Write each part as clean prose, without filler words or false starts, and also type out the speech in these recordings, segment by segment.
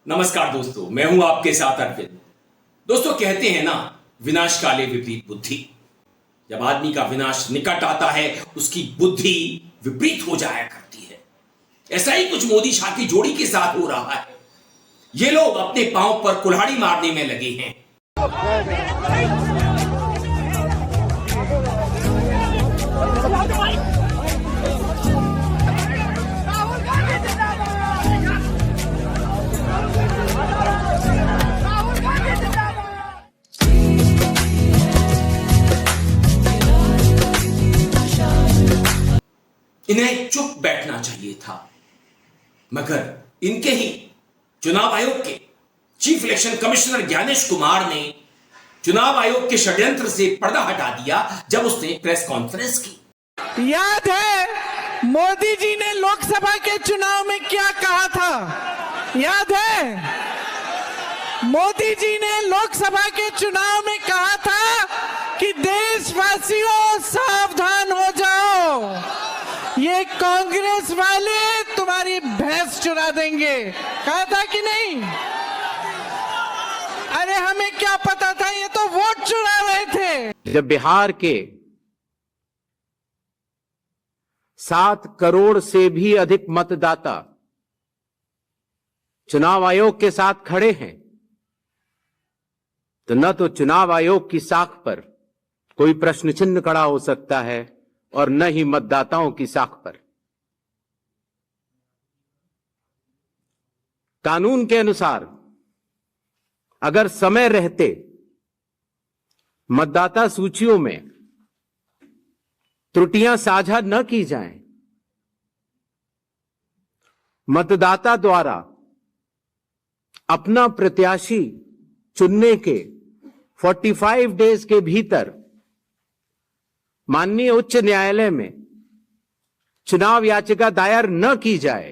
नमस्कार दोस्तों, मैं हूं आपके साथ अरविंद। दोस्तों, कहते हैं ना, विनाश काले विपरीत बुद्धि। जब आदमी का विनाश निकट आता है, उसकी बुद्धि विपरीत हो जाया करती है। ऐसा ही कुछ मोदी शाह की जोड़ी के साथ हो रहा है। ये लोग अपने पांव पर कुल्हाड़ी मारने में लगे हैं। इन्हें चुप बैठना चाहिए था, मगर इनके ही चुनाव आयोग के chief election commissioner Gyanesh Kumar ने चुनाव आयोग के षड्यंत्र से पर्दा हटा दिया जब उसने प्रेस कॉन्फ्रेंस की। याद है मोदी जी ने लोकसभा के चुनाव में क्या कहा था? याद है मोदी जी ने लोकसभा के चुनाव में कहा था कि देशवासियों सावधान हो जाओ, ये कांग्रेस वाले तुम्हारी भैंस चुरा देंगे। कहा था कि नहीं? अरे हमें क्या पता था, ये तो वोट चुरा रहे थे। जब बिहार के 7 करोड़ से भी अधिक मतदाता चुनाव आयोग के साथ खड़े हैं, तो न तो चुनाव आयोग की साख पर कोई प्रश्न चिन्ह खड़ा हो सकता है और न ही मतदाताओं की साख पर। कानून के अनुसार अगर समय रहते मतदाता सूचियों में त्रुटियां साझा न की जाएं, मतदाता द्वारा अपना प्रत्याशी चुनने के 45 डेज के भीतर माननीय उच्च न्यायालय में चुनाव याचिका दायर न की जाए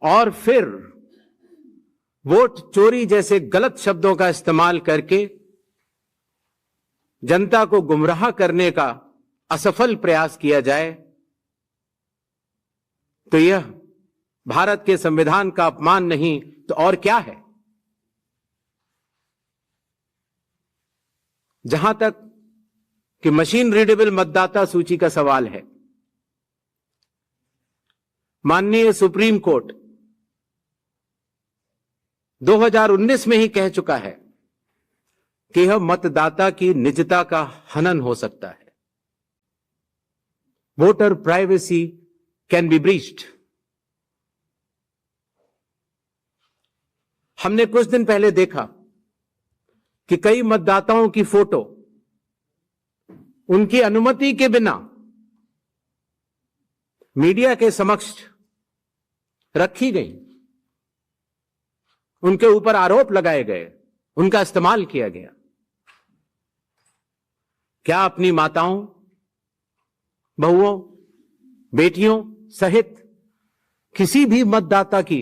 और फिर वोट चोरी जैसे गलत शब्दों का इस्तेमाल करके जनता को गुमराह करने का असफल प्रयास किया जाए, तो यह भारत के संविधान का अपमान नहीं तो और क्या है। जहां तक कि मशीन रीडेबल मतदाता सूची का सवाल है, माननीय सुप्रीम कोर्ट 2019 में ही कह चुका है कि यह मतदाता की निजता का हनन हो सकता है। Voter privacy can be breached. हमने कुछ दिन पहले देखा कि कई मतदाताओं की फोटो उनकी अनुमति के बिना मीडिया के समक्ष रखी गई, उनके ऊपर आरोप लगाए गए, उनका इस्तेमाल किया गया। क्या अपनी माताओं, बहुओं, बेटियों सहित किसी भी मतदाता की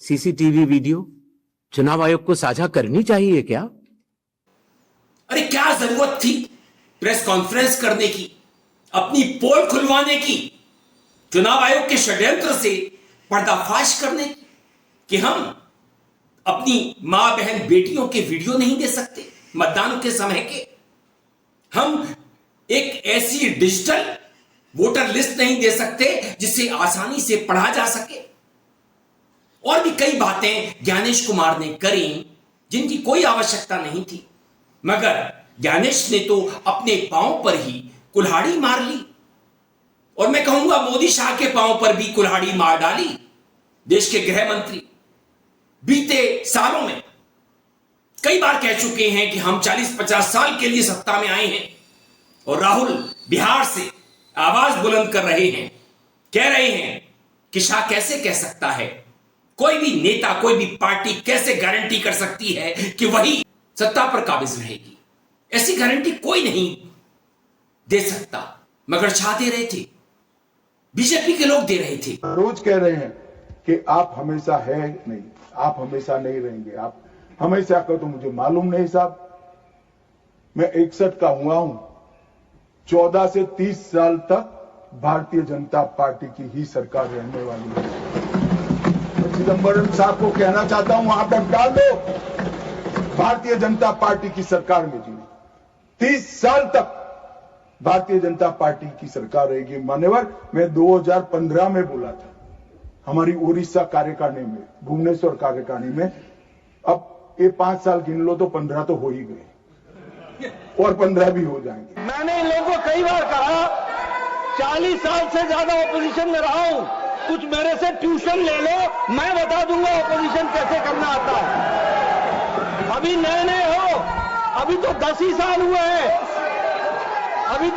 सीसीटीवी वीडियो चुनाव आयोग को साझा करनी चाहिए क्या? अरे क्या जरूरत थी प्रेस कॉन्फ्रेंस करने की, अपनी पोल खुलवाने की, चुनाव आयोग के षड्यंत्र से पर्दाफाश करने की, कि हम अपनी मां बहन बेटियों के वीडियो नहीं दे सकते मतदान के समय के, हम एक ऐसी डिजिटल वोटर लिस्ट नहीं दे सकते जिसे आसानी से पढ़ा जा सके। और भी कई बातें ज्ञानेश कुमार ने करी जिनकी कोई आवश्यकता नहीं थी, मगर ज्ञानेश ने तो अपने पांव पर ही कुल्हाड़ी मार ली, और मैं कहूंगा मोदी शाह के पांव पर भी कुल्हाड़ी मार डाली। देश के गृह मंत्री बीते सालों में कई बार कह चुके हैं कि हम 40-50 साल के लिए सत्ता में आए हैं, और राहुल बिहार से आवाज बुलंद कर रहे हैं, कह रहे हैं कि शाह कैसे कह सकता है, कोई भी नेता, कोई भी पार्टी कैसे गारंटी कर सकती है कि वही सत्ता पर काबिज रहेगी। ऐसी गारंटी कोई नहीं दे सकता, मगर शाह दे रहे थे, बीजेपी के लोग दे रहे थे। रोज कह रहे हैं कि आप हमेशा है नहीं, आप हमेशा नहीं रहेंगे, आप हमेशा का तो मुझे मालूम नहीं साहब। मैं 61 का हुआ हूं, 14 से 30 साल तक भारतीय जनता पार्टी की ही सरकार रहने वाली है। चिदम्बरम साहब को कहना चाहता हूं, वहां तक डाल दो। भारतीय जनता पार्टी की सरकार में जी 30 साल तक भारतीय जनता पार्टी की सरकार रहेगी। मान्यवर, मैं 2015 में बोला था हमारी उड़ीसा कार्यकारिणी में, भुवनेश्वर कार्यकारिणी में। अब ये 5 साल गिन लो तो 15 तो हो ही गए और 15 भी हो जाएंगे। मैंने इन लोगों को कई बार कहा, 40 साल से ज्यादा ऑपोजिशन में रहा हूं, कुछ मेरे से ट्यूशन ले लो, मैं बता दूंगा ऑपोजिशन कैसे करना आता है। अभी नए नए हो, अभी तो 10 ही साल हुए हैं, अभी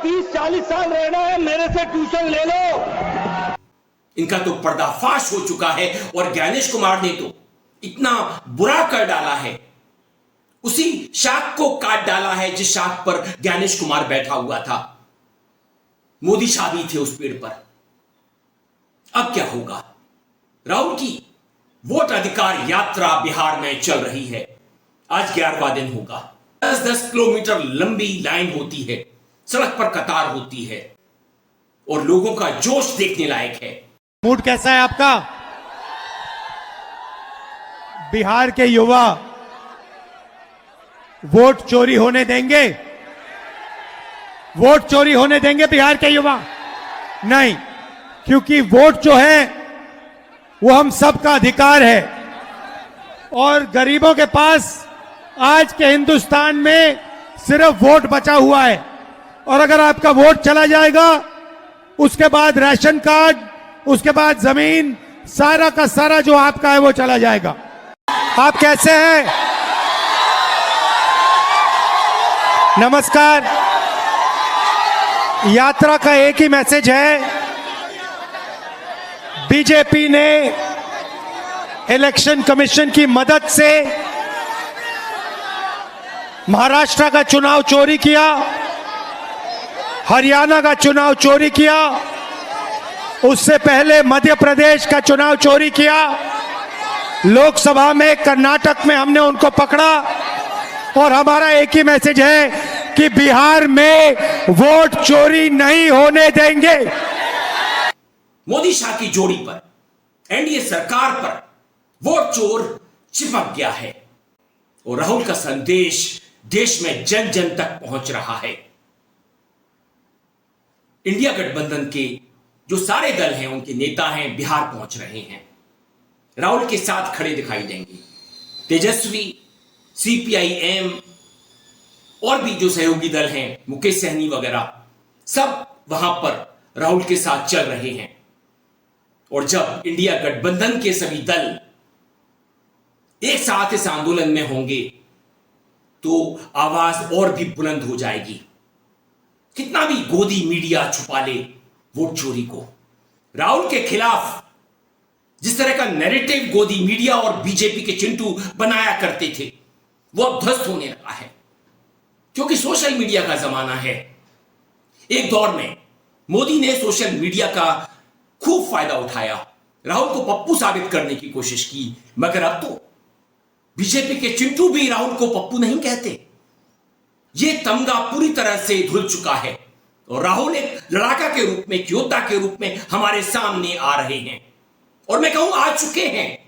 30-40 साल रहना है, मेरे से ट्यूशन ले लो। इनका तो पर्दाफाश हो चुका है और ज्ञानेश कुमार ने तो इतना बुरा कर डाला है, उसी शाख को काट डाला है जिस शाख पर ज्ञानेश कुमार बैठा हुआ था। मोदी शाह भी थे उस पेड़ पर। अब क्या होगा? राहुल की वोट अधिकार यात्रा बिहार में चल रही है। आज 11वां दिन होगा। 10-10 किलोमीटर लंबी लाइन होती है, सड़क पर कतार होती है और लोगों का जोश देखने लायक है। मूड कैसा है आपका? बिहार के युवा वोट चोरी होने देंगे? वोट चोरी होने देंगे बिहार के युवा? नहीं, क्योंकि वोट जो है वो हम सबका अधिकार है और गरीबों के पास आज के हिंदुस्तान में सिर्फ वोट बचा हुआ है। और अगर आपका वोट चला जाएगा, उसके बाद राशन कार्ड, उसके बाद जमीन, सारा का सारा जो आपका है वो चला जाएगा। आप कैसे हैं? नमस्कार। यात्रा का एक ही मैसेज है, बीजेपी ने इलेक्शन कमीशन की मदद से महाराष्ट्र का चुनाव चोरी किया, हरियाणा का चुनाव चोरी किया, उससे पहले मध्य प्रदेश का चुनाव चोरी किया, लोकसभा में कर्नाटक में हमने उनको पकड़ा। और हमारा एक ही मैसेज है कि बिहार में वोट चोरी नहीं होने देंगे। मोदी शाह की जोड़ी पर, एनडीए सरकार पर वोट चोर चिपक गया है और राहुल का संदेश देश में जन जन तक पहुंच रहा है। इंडिया गठबंधन के जो सारे दल हैं, उनके नेता हैं, बिहार पहुंच रहे हैं, राहुल के साथ खड़े दिखाई देंगे। तेजस्वी, सीपीआईएम और भी जो सहयोगी दल हैं, मुकेश सहनी वगैरह, सब वहां पर राहुल के साथ चल रहे हैं। और जब इंडिया गठबंधन के सभी दल एक साथ इस आंदोलन में होंगे तो आवाज और भी बुलंद हो जाएगी। कितना भी गोदी मीडिया छुपा ले वोट चोरी को, राहुल के खिलाफ जिस तरह का नैरेटिव गोदी मीडिया और बीजेपी के चिंटू बनाया करते थे, वो अब ध्वस्त होने लगा है, क्योंकि सोशल मीडिया का जमाना है। एक दौर में मोदी ने सोशल मीडिया का खूब फायदा उठाया, राहुल को पप्पू साबित करने की कोशिश की, मगर अब तो बीजेपी के चिंटू भी राहुल को पप्पू नहीं कहते। यह तमगा पूरी तरह से धुल चुका है और राहुल एक लड़ाका के रूप में, एक योद्धा के रूप में हमारे सामने आ रहे हैं। और मैं कहूं आ चुके हैं।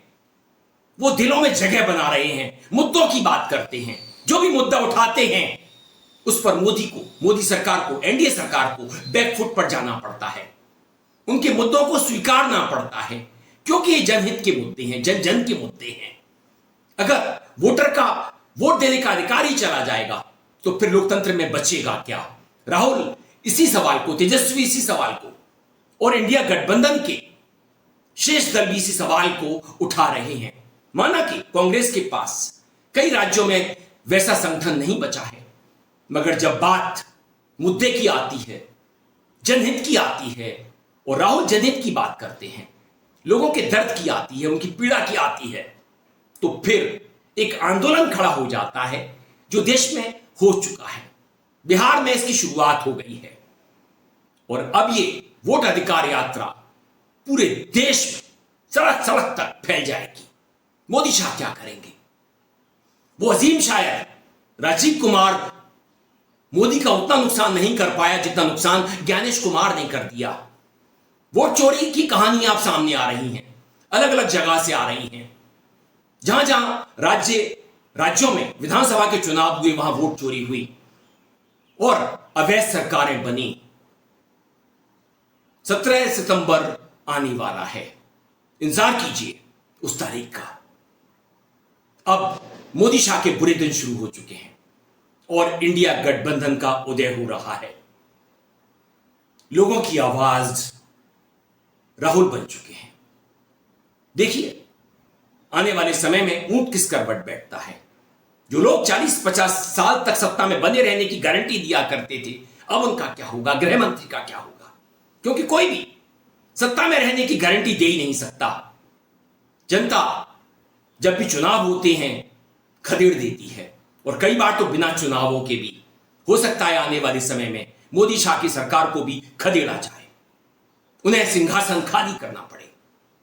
वो दिलों में जगह बना रहे हैं, मुद्दों की बात करते हैं, जो भी मुद्दा उठाते हैं उस पर मोदी को, मोदी सरकार को, एनडीए सरकार को बैकफुट पर जाना पड़ता है, उनके मुद्दों को स्वीकारना पड़ता है, क्योंकि ये जनहित के मुद्दे हैं, जन जन के मुद्दे हैं। अगर वोटर का वोट देने का अधिकार ही चला जाएगा तो फिर लोकतंत्र में बचेगा क्या? राहुल इसी सवाल को, तेजस्वी इसी सवाल को और इंडिया गठबंधन के शेष दल भी इसी सवाल को उठा रहे हैं। माना कि कांग्रेस के पास कई राज्यों में वैसा संगठन नहीं बचा है, मगर जब बात मुद्दे की आती है, जनहित की आती है और राहुल जनहित की बात करते हैं, लोगों के दर्द की आती है, उनकी पीड़ा की आती है, तो फिर एक आंदोलन खड़ा हो जाता है जो देश में हो चुका है। बिहार में इसकी शुरुआत हो गई है और अब ये वोट अधिकार यात्रा पूरे देश में सड़क सड़क तक फैल जाएगी। मोदी शाह क्या करेंगे? वो अजीम शायर राजीव कुमार मोदी का उतना नुकसान नहीं कर पाया जितना नुकसान ज्ञानेश कुमार ने कर दिया। वोट चोरी की कहानियां आप सामने आ रही हैं, अलग अलग जगह से आ रही हैं। जहां जहां राज्यों में विधानसभा के चुनाव हुए वहां वोट चोरी हुई और अवैध सरकारें बनी। 17 सितंबर आने वाला है, इंतजार कीजिए उस तारीख का। अब मोदी शाह के बुरे दिन शुरू हो चुके हैं और इंडिया गठबंधन का उदय हो रहा है। लोगों की आवाज राहुल बन चुके हैं। देखिए आने वाले समय में ऊंट किस करवट बैठता है। जो लोग 40-50 साल तक सत्ता में बने रहने की गारंटी दिया करते थे, अब उनका क्या होगा, गृह मंत्री का क्या होगा? क्योंकि कोई भी सत्ता में रहने की गारंटी दे ही नहीं सकता। जनता जब भी चुनाव होते हैं खदेड़ देती है, और कई बार तो बिना चुनावों के भी। हो सकता है आने वाले समय में मोदी शाह की सरकार को भी खदेड़ा जाए, उन्हें सिंहासन खाली करना पड़े।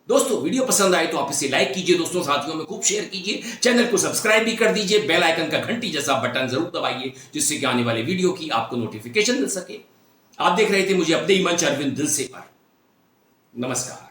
दोस्तों वीडियो पसंद आए तो आप इसे लाइक कीजिए, दोस्तों साथियों में खूब शेयर कीजिए, चैनल को सब्सक्राइब भी कर दीजिए, बेल आइकन का घंटी जैसा बटन जरूर दबाइए जिससे कि आने वाले वीडियो की आपको नोटिफिकेशन मिल सके। आप देख रहे थे मुझे अपने ही मंच अरविंद दिल से पर। नमस्कार।